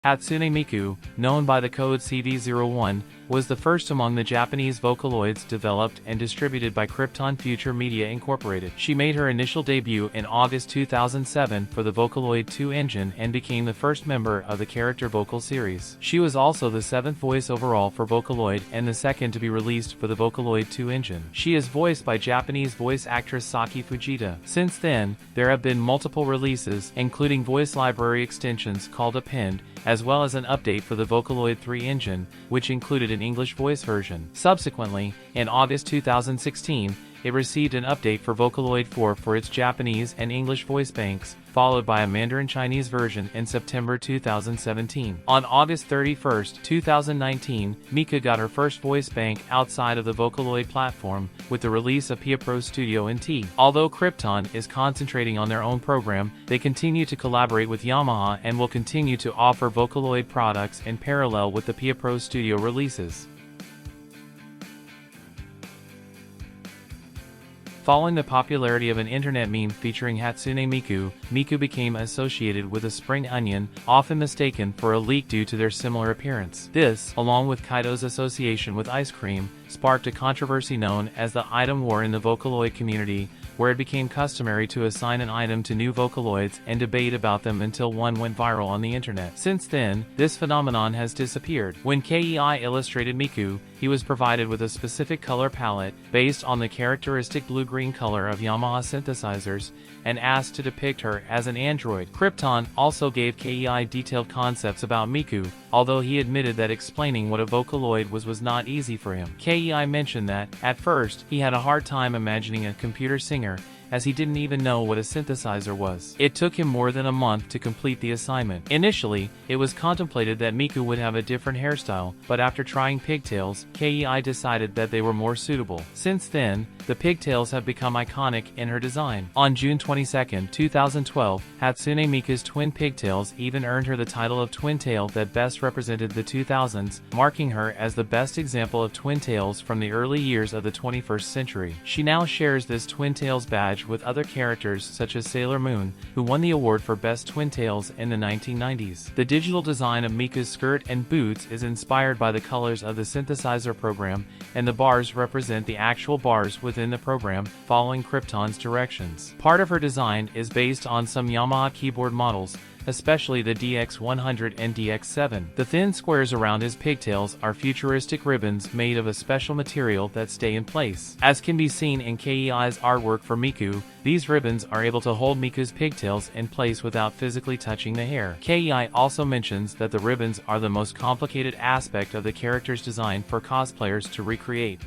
Hatsune Miku, known by the code CD01, was the first among the Japanese Vocaloids developed and distributed by Krypton Future Media Incorporated. She made her initial debut in August 2007 for the Vocaloid 2 engine and became the first member of the character vocal series. She was also the 7th voice overall for Vocaloid and the second to be released for the Vocaloid 2 engine. She is voiced by Japanese voice actress Saki Fujita. Since then, there have been multiple releases, including voice library extensions called Append, as well as an update for the Vocaloid 3 engine, which included an English voice version. Subsequently, in August 2016, it received an update for Vocaloid 4 for its Japanese and English voice banks, followed by a Mandarin Chinese version in September 2017. On August 31, 2019, Miku got her first voice bank outside of the Vocaloid platform with the release of Pia Pro Studio NT. Although Krypton is concentrating on their own program, they continue to collaborate with Yamaha and will continue to offer Vocaloid products in parallel with the Pia Pro Studio releases. Following the popularity of an internet meme featuring Hatsune Miku, Miku became associated with a spring onion, often mistaken for a leek due to their similar appearance. This, along with Kaido's association with ice cream, sparked a controversy known as the item war in the Vocaloid community, where it became customary to assign an item to new Vocaloids and debate about them until one went viral on the internet. Since then, this phenomenon has disappeared. When KEI illustrated Miku, he was provided with a specific color palette based on the characteristic blue-green color of Yamaha synthesizers and asked to depict her as an android. Krypton also gave KEI detailed concepts about Miku, although he admitted that explaining what a Vocaloid was not easy for him. KEI mentioned that, at first, he had a hard time imagining a computer singer, as he didn't even know what a synthesizer was. It took him more than a month to complete the assignment. Initially, it was contemplated that Miku would have a different hairstyle, but after trying pigtails, KEI decided that they were more suitable. Since then, the pigtails have become iconic in her design. On June 22, 2012, Hatsune Miku's twin pigtails even earned her the title of Twin Tail that best represented the 2000s, marking her as the best example of twin tails from the early years of the 21st century. She now shares this Twin Tails badge with other characters such as Sailor Moon, who won the award for Best Twin Tails in the 1990s. The digital design of Miku's skirt and boots is inspired by the colors of the synthesizer program, and the bars represent the actual bars within the program, following Krypton's directions. Part of her design is based on some Yamaha keyboard models, especially the DX100 and DX7. The thin squares around his pigtails are futuristic ribbons made of a special material that stay in place. As can be seen in KEI's artwork for Miku, these ribbons are able to hold Miku's pigtails in place without physically touching the hair. KEI also mentions that the ribbons are the most complicated aspect of the character's design for cosplayers to recreate.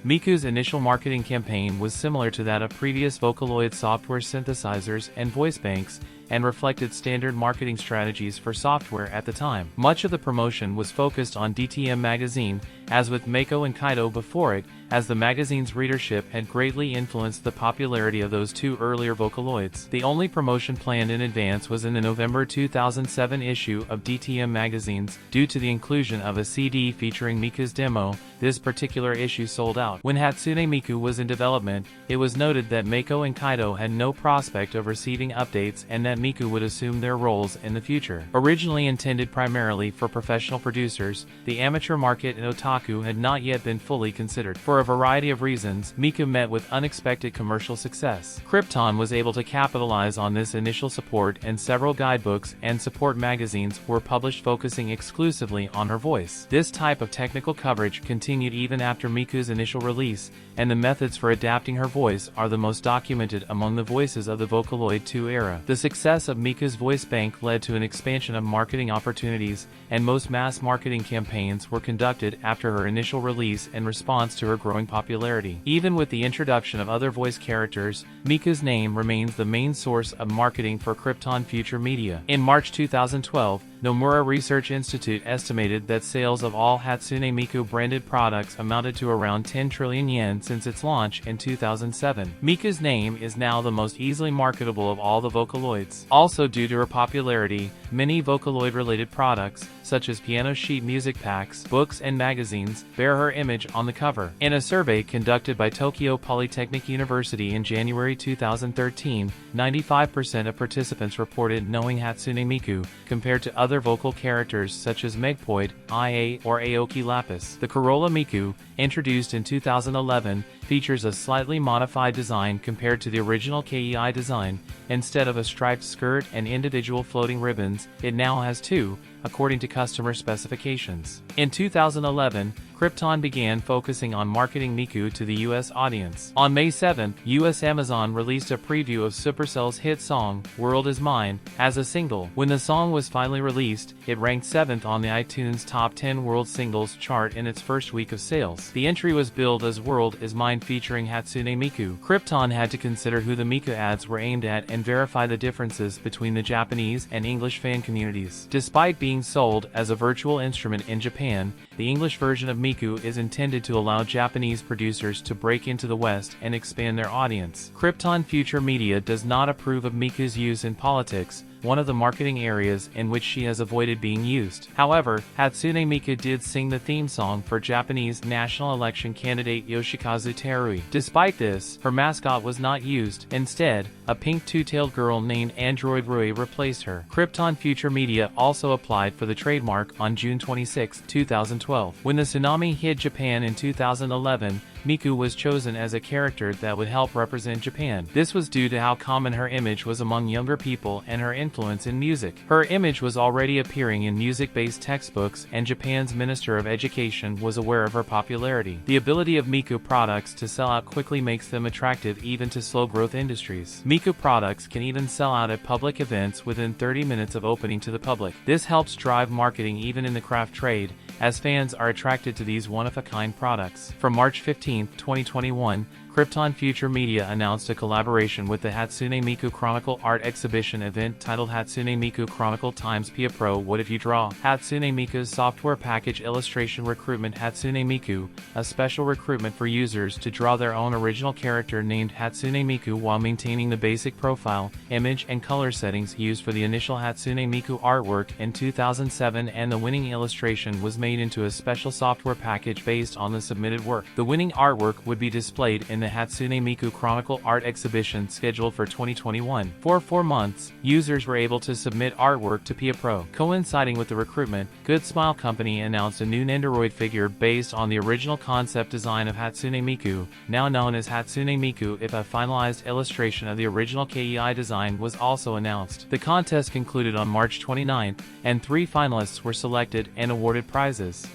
Miku's initial marketing campaign was similar to that of previous Vocaloid software synthesizers and voice banks, and reflected standard marketing strategies for software at the time. Much of the promotion was focused on DTM magazine, as with Mako and Kaido before it, as the magazine's readership had greatly influenced the popularity of those two earlier Vocaloids. The only promotion planned in advance was in the November 2007 issue of DTM magazines. Due to the inclusion of a CD featuring Miku's demo, this particular issue sold out. When Hatsune Miku was in development, it was noted that Mako and Kaido had no prospect of receiving updates and that Miku would assume their roles in the future. Originally intended primarily for professional producers, the amateur market and otaku had not yet been fully considered. For a variety of reasons, Miku met with unexpected commercial success. Krypton was able to capitalize on this initial support, and several guidebooks and support magazines were published focusing exclusively on her voice. This type of technical coverage continued even after Miku's initial release, and the methods for adapting her voice are the most documented among the voices of the Vocaloid 2 era. The success of Miku's voice bank led to an expansion of marketing opportunities, and most mass marketing campaigns were conducted after her initial release in response to her growing popularity. Even with the introduction of other voice characters, Miku's name remains the main source of marketing for Krypton Future Media. In March 2012, Nomura Research Institute estimated that sales of all Hatsune Miku branded products amounted to around 10 trillion yen since its launch in 2007. Miku's name is now the most easily marketable of all the Vocaloids. Also due to her popularity, many Vocaloid-related products, such as piano sheet music packs, books and magazines, bear her image on the cover. In a survey conducted by Tokyo Polytechnic University in January 2013, 95% of participants reported knowing Hatsune Miku, compared to other vocal characters such as Megpoid, IA, or Aoki Lapis. The Corolla Miku, introduced in 2011, features a slightly modified design compared to the original KEI design. Instead of a striped skirt and individual floating ribbons, it now has two, according to customer specifications. In 2011, Krypton began focusing on marketing Miku to the US audience. On May 7, US Amazon released a preview of Supercell's hit song, World Is Mine, as a single. When the song was finally released, it ranked 7th on the iTunes Top 10 World Singles chart in its first week of sales. The entry was billed as World Is Mine featuring Hatsune Miku. Krypton had to consider who the Miku ads were aimed at and verify the differences between the Japanese and English fan communities. Despite being sold as a virtual instrument in Japan, the English version of Miku is intended to allow Japanese producers to break into the West and expand their audience. Krypton Future Media does not approve of Miku's use in politics, one of the marketing areas in which she has avoided being used. However, Hatsune Miku did sing the theme song for Japanese national election candidate Yoshikazu Terui. Despite this, her mascot was not used. Instead, a pink two-tailed girl named Android Rui replaced her. Krypton Future Media also applied for the trademark on June 26, 2012. When the tsunami hit Japan in 2011, Miku was chosen as a character that would help represent Japan. This was due to how common her image was among younger people and her influence in music. Her image was already appearing in music-based textbooks, and Japan's Minister of Education was aware of her popularity. The ability of Miku products to sell out quickly makes them attractive even to slow-growth industries. Miku products can even sell out at public events within 30 minutes of opening to the public. This helps drive marketing even in the craft trade, as fans are attracted to these one-of-a-kind products. From March 15, 2021, Krypton Future Media announced a collaboration with the Hatsune Miku Chronicle art exhibition event titled Hatsune Miku Chronicle x Pia Pro What If You Draw? Hatsune Miku's software package illustration recruitment Hatsune Miku, a special recruitment for users to draw their own original character named Hatsune Miku while maintaining the basic profile, image and color settings used for the initial Hatsune Miku artwork in 2007, and the winning illustration was made into a special software package based on the submitted work. The winning artwork would be displayed in the Hatsune Miku Chronicle art exhibition scheduled for 2021. For 4 months, users were able to submit artwork to Pia Pro. Coinciding with the recruitment, Good Smile Company announced a new Nendoroid figure based on the original concept design of Hatsune Miku, now known as Hatsune Miku. If a finalized illustration of the original KEI design was also announced. The contest concluded on March 29, and 3 finalists were selected and awarded prizes.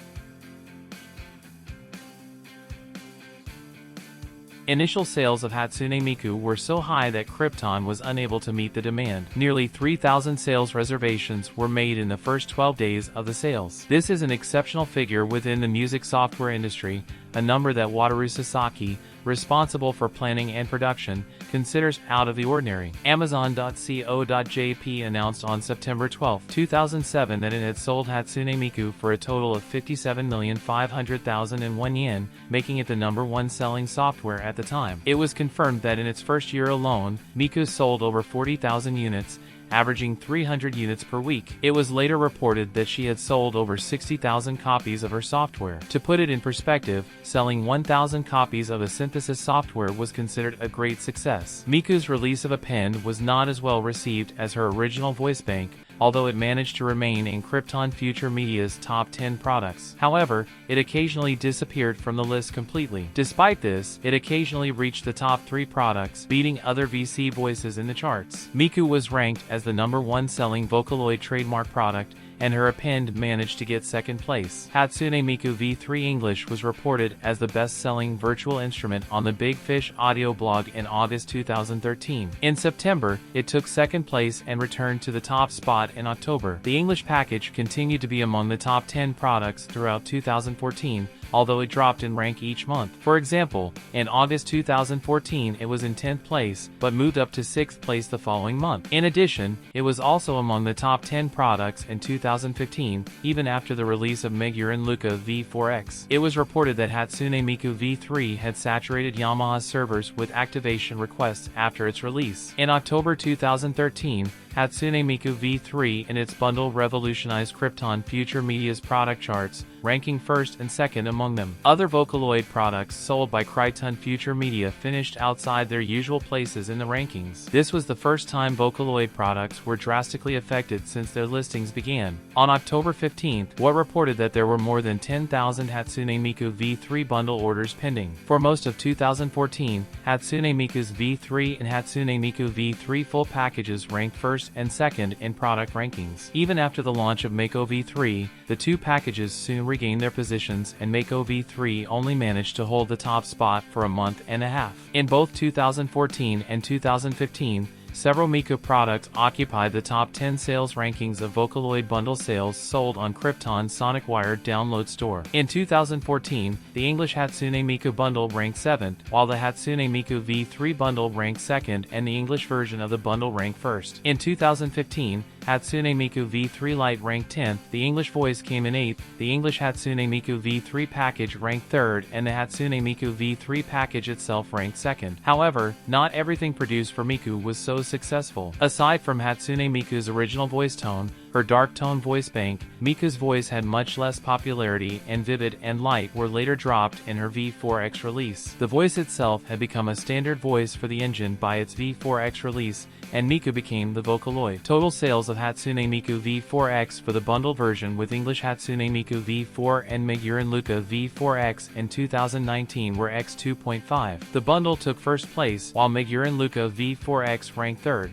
Initial sales of Hatsune Miku were so high that Krypton was unable to meet the demand. Nearly 3,000 sales reservations were made in the first 12 days of the sales. This is an exceptional figure within the music software industry, a number that Wataru Sasaki, responsible for planning and production, considers out of the ordinary. Amazon.co.jp announced on September 12, 2007 that it had sold Hatsune Miku for a total of 57,500,001 yen, making it the #1 selling software at the time. It was confirmed that in its first year alone, Miku sold over 40,000 units, averaging 300 units per week. It was later reported that she had sold over 60,000 copies of her software. To put it in perspective, selling 1,000 copies of a synthesis software was considered a great success. Miku's release of Append was not as well received as her original voice bank, although it managed to remain in Krypton Future Media's top 10 products. However, it occasionally disappeared from the list completely. Despite this, it occasionally reached the top 3 products, beating other VC voices in the charts. Miku was ranked as the #1 selling Vocaloid trademark product, and her Append managed to get second place. Hatsune Miku V3 English was reported as the best-selling virtual instrument on the Big Fish audio blog in August 2013. In September, it took second place and returned to the top spot in October. The English package continued to be among the top 10 products throughout 2014, although it dropped in rank each month. For example, in August 2014 it was in 10th place, but moved up to 6th place the following month. In addition, it was also among the top 10 products in 2015, even after the release of Meguren Luka V4X. It was reported that Hatsune Miku V3 had saturated Yamaha's servers with activation requests after its release. In October 2013, Hatsune Miku V3 and its bundle revolutionized Krypton Future Media's product charts, ranking first and second among them. Other Vocaloid products sold by Krypton Future Media finished outside their usual places in the rankings. This was the first time Vocaloid products were drastically affected since their listings began. On October 15th, what reported that there were more than 10,000 Hatsune Miku V3 bundle orders pending. For most of 2014, Hatsune Miku's V3 and Hatsune Miku V3 full packages ranked first and second in product rankings. Even after the launch of Mako V3, the two packages soon regained their positions, and Mako V3 only managed to hold the top spot for a month and a half. In both 2014 and 2015, several Miku products occupied the top 10 sales rankings of Vocaloid bundle sales sold on Krypton's SonicWire download store. In 2014, the English Hatsune Miku bundle ranked 7th, while the Hatsune Miku V3 bundle ranked 2nd and the English version of the bundle ranked 1st. In 2015, Hatsune Miku V3 Lite ranked 10th, the English voice came in 8th, the English Hatsune Miku V3 package ranked 3rd, and the Hatsune Miku V3 package itself ranked 2nd. However, not everything produced for Miku was so successful. Aside from Hatsune Miku's original voice tone, her dark tone voice bank, Miku's voice had much less popularity, and Vivid and Light were later dropped in her V4X release. The voice itself had become a standard voice for the engine by its V4X release, and Miku became the Vocaloid. Total sales of Hatsune Miku V4X for the bundle version with English Hatsune Miku V4 and Meguren Luka V4X in 2019 were X2.5. The bundle took first place, while Meguren Luka V4X ranked third.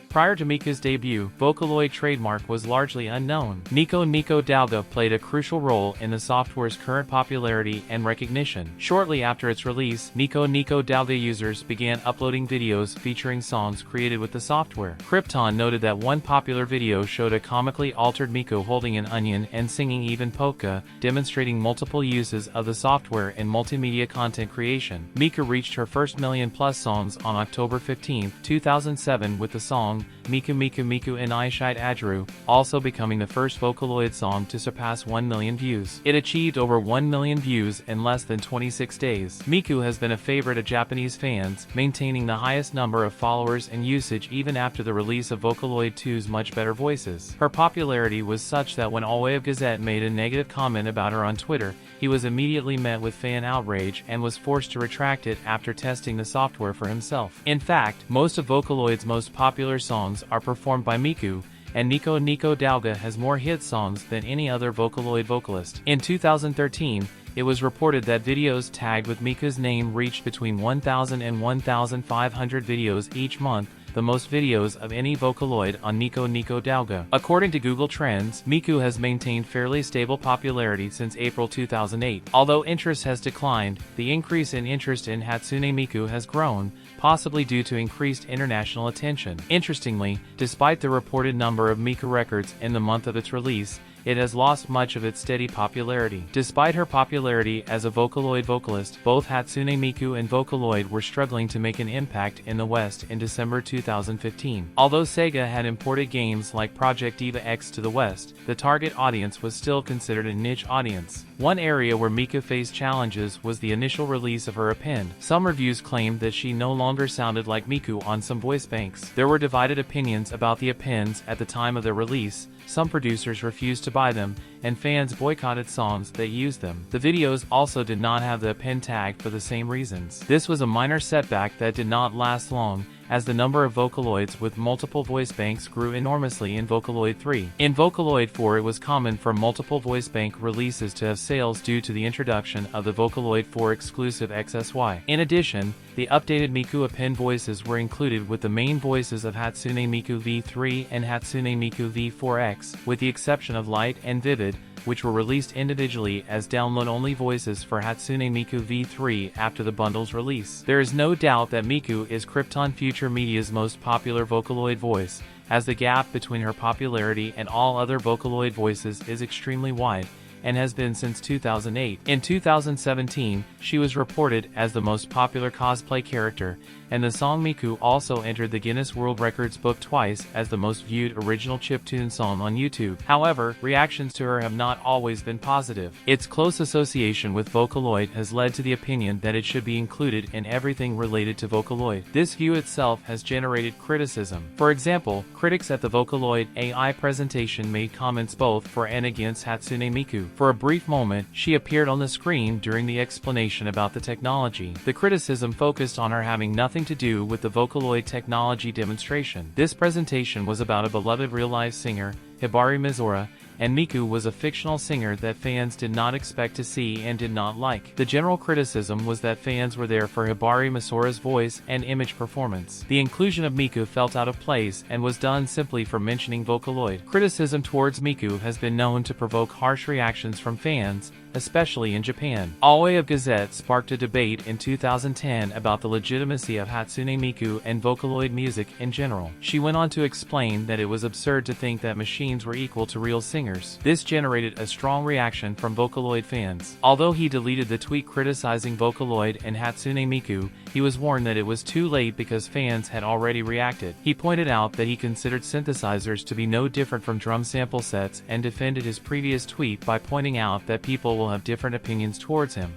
Prior to Miku's debut, Vocaloid trademark was largely unknown. Nico Nico Douga played a crucial role in the software's current popularity and recognition. Shortly after its release, Nico Nico Douga users began uploading videos featuring songs created with the software. Krypton noted that one popular video showed a comically altered Miku holding an onion and singing even polka, demonstrating multiple uses of the software in multimedia content creation. Miku reached her first million-plus songs on October 15, 2007 with the song Miku Miku Miku and Aishite Ajaru, also becoming the first Vocaloid song to surpass 1 million views. It achieved over 1 million views in less than 26 days. Miku has been a favorite of Japanese fans, maintaining the highest number of followers and usage even after the release of Vocaloid 2's Much Better Voices. Her popularity was such that when Always Gazette made a negative comment about her on Twitter, he was immediately met with fan outrage and was forced to retract it after testing the software for himself. In fact, most of Vocaloid's most popular songs are performed by Miku, and Nico Nico Douga has more hit songs than any other Vocaloid vocalist. In 2013, it was reported that videos tagged with Miku's name reached between 1,000 and 1,500 videos each month, the most videos of any Vocaloid on Nico Nico Douga. According to Google Trends, Miku has maintained fairly stable popularity since April 2008. Although interest has declined, the increase in interest in Hatsune Miku has grown, possibly due to increased international attention. Interestingly, despite the reported number of Miku records in the month of its release, it has lost much of its steady popularity. Despite her popularity as a Vocaloid vocalist, both Hatsune Miku and Vocaloid were struggling to make an impact in the West in December 2015. Although Sega had imported games like Project Diva X to the West, the target audience was still considered a niche audience. One area where Miku faced challenges was the initial release of her append. Some reviews claimed that she no longer sounded like Miku on some voice banks. There were divided opinions about the appends at the time of their release. Some producers refused to buy them, and fans boycotted songs that used them. The videos also did not have the append tag for the same reasons. This was a minor setback that did not last long, as the number of Vocaloids with multiple voice banks grew enormously in Vocaloid 3. In Vocaloid 4, it was common for multiple voice bank releases to have sales due to the introduction of the Vocaloid 4 exclusive XSY. In addition, the updated Miku append voices were included with the main voices of Hatsune Miku V3 and Hatsune Miku V4X, with the exception of Light and Vivid, which were released individually as download-only voices for Hatsune Miku V3 after the bundle's release. There is no doubt that Miku is Krypton Future Media's most popular Vocaloid voice, as the gap between her popularity and all other Vocaloid voices is extremely wide, and has been since 2008. In 2017, she was reported as the most popular cosplay character, and the song Miku also entered the Guinness World Records book twice as the most viewed original chiptune song on YouTube. However, reactions to her have not always been positive. Its close association with Vocaloid has led to the opinion that it should be included in everything related to Vocaloid. This view itself has generated criticism. For example, critics at the Vocaloid AI presentation made comments both for and against Hatsune Miku. For a brief moment, she appeared on the screen during the explanation about the technology. The criticism focused on her having nothing to do with the Vocaloid technology demonstration. This presentation was about a beloved real-life singer, Hibari Mizora, and Miku was a fictional singer that fans did not expect to see and did not like. The general criticism was that fans were there for Hibari Misora's voice and image performance. The inclusion of Miku felt out of place and was done simply for mentioning Vocaloid. Criticism towards Miku has been known to provoke harsh reactions from fans, especially in Japan. Alway of Gazette sparked a debate in 2010 about the legitimacy of Hatsune Miku and Vocaloid music in general. She went on to explain that it was absurd to think that machines were equal to real singers. This generated a strong reaction from Vocaloid fans. Although he deleted the tweet criticizing Vocaloid and Hatsune Miku, he was warned that it was too late because fans had already reacted. He pointed out that he considered synthesizers to be no different from drum sample sets and defended his previous tweet by pointing out that people will have different opinions towards him.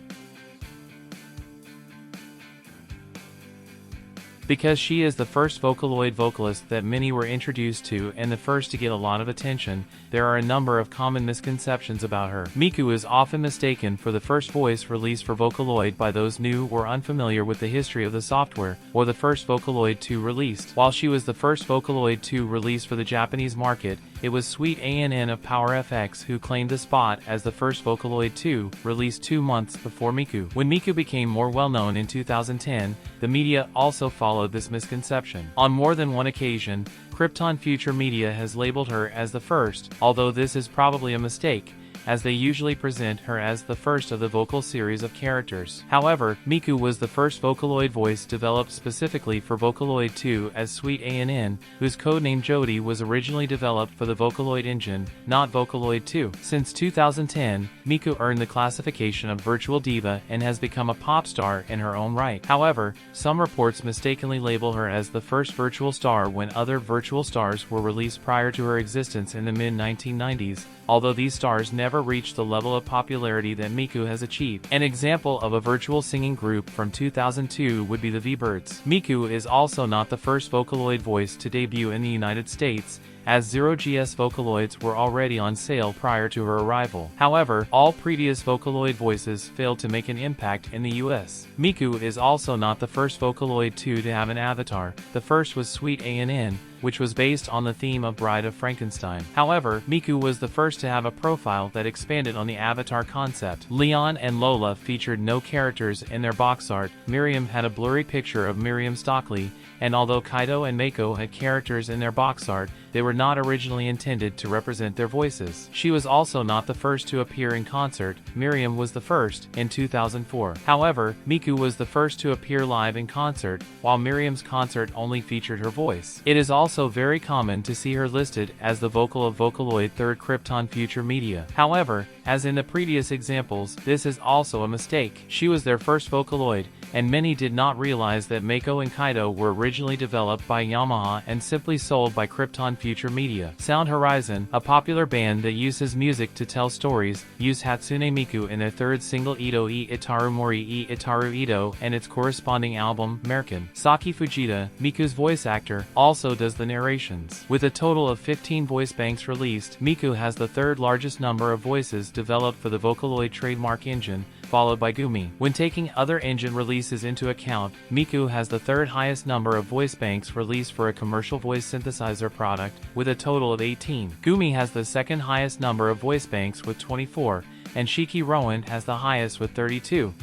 Because she is the first Vocaloid vocalist that many were introduced to and the first to get a lot of attention, there are a number of common misconceptions about her. Miku is often mistaken for the first voice released for Vocaloid by those new or unfamiliar with the history of the software, or the first Vocaloid 2 released. While she was the first Vocaloid 2 released for the Japanese market, it was Sweet ANN of PowerFX who claimed the spot as the first Vocaloid 2, released 2 months before Miku. When Miku became more well-known in 2010, the media also followed this misconception. On more than one occasion, Krypton Future Media has labeled her as the first, although this is probably a mistake, as they usually present her as the first of the vocal series of characters. However, Miku was the first Vocaloid voice developed specifically for Vocaloid 2 as Sweet ANN, whose codename Jody was originally developed for the Vocaloid engine, not Vocaloid 2. Since 2010, Miku earned the classification of Virtual Diva and has become a pop star in her own right. However, some reports mistakenly label her as the first virtual star when other virtual stars were released prior to her existence in the mid-1990s, although these stars never reached the level of popularity that Miku has achieved. An example of a virtual singing group from 2002 would be the V-Birds. Miku is also not the first Vocaloid voice to debut in the United States, as 0GS Vocaloids were already on sale prior to her arrival. However, all previous Vocaloid voices failed to make an impact in the US. Miku is also not the first Vocaloid 2 to have an avatar. The first was Sweet ANN, which was based on the theme of Bride of Frankenstein. However, Miku was the first to have a profile that expanded on the avatar concept. Leon and Lola featured no characters in their box art, Miriam had a blurry picture of Miriam Stockley, and although Kaido and Mako had characters in their box art, they were not originally intended to represent their voices. She was also not the first to appear in concert, Miriam was the first, in 2004. However, Miku was the first to appear live in concert, while Miriam's concert only featured her voice. It is also very common to see her listed as the vocal of Vocaloid 3rd Krypton Future Media. However, as in the previous examples, this is also a mistake. She was their first Vocaloid, and many did not realize that Mako and Kaido were originally developed by Yamaha and simply sold by Krypton Future Media. Sound Horizon, a popular band that uses music to tell stories, used Hatsune Miku in their third single Ito e Itaru Mori e Itaru Ito and its corresponding album, Merkin. Saki Fujita, Miku's voice actor, also does the narrations. With a total of 15 voice banks released, Miku has the third largest number of voices developed for the Vocaloid trademark engine, followed by Gumi. When taking other engine releases into account, Miku has the third highest number of voice banks released for a commercial voice synthesizer product, with a total of 18. Gumi has the second highest number of voice banks with 24, and Shiki Rowan has the highest with 32.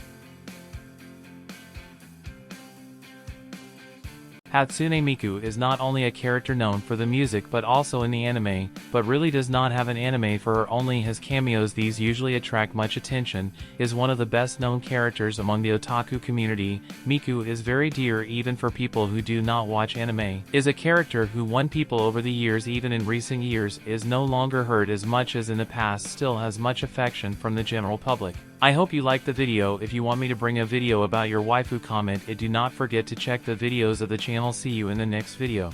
Hatsune Miku is not only a character known for the music but also in the anime, but really does not have an anime for only his cameos. These usually attract much attention, is one of the best known characters among the otaku community. Miku is very dear even for people who do not watch anime, is a character who won people over the years. Even in recent years is no longer heard as much as in the past, still has much affection from the general public. I hope you liked the video. If you want me to bring a video about your waifu, comment it. Do not forget to check the videos of the channel. See you in the next video.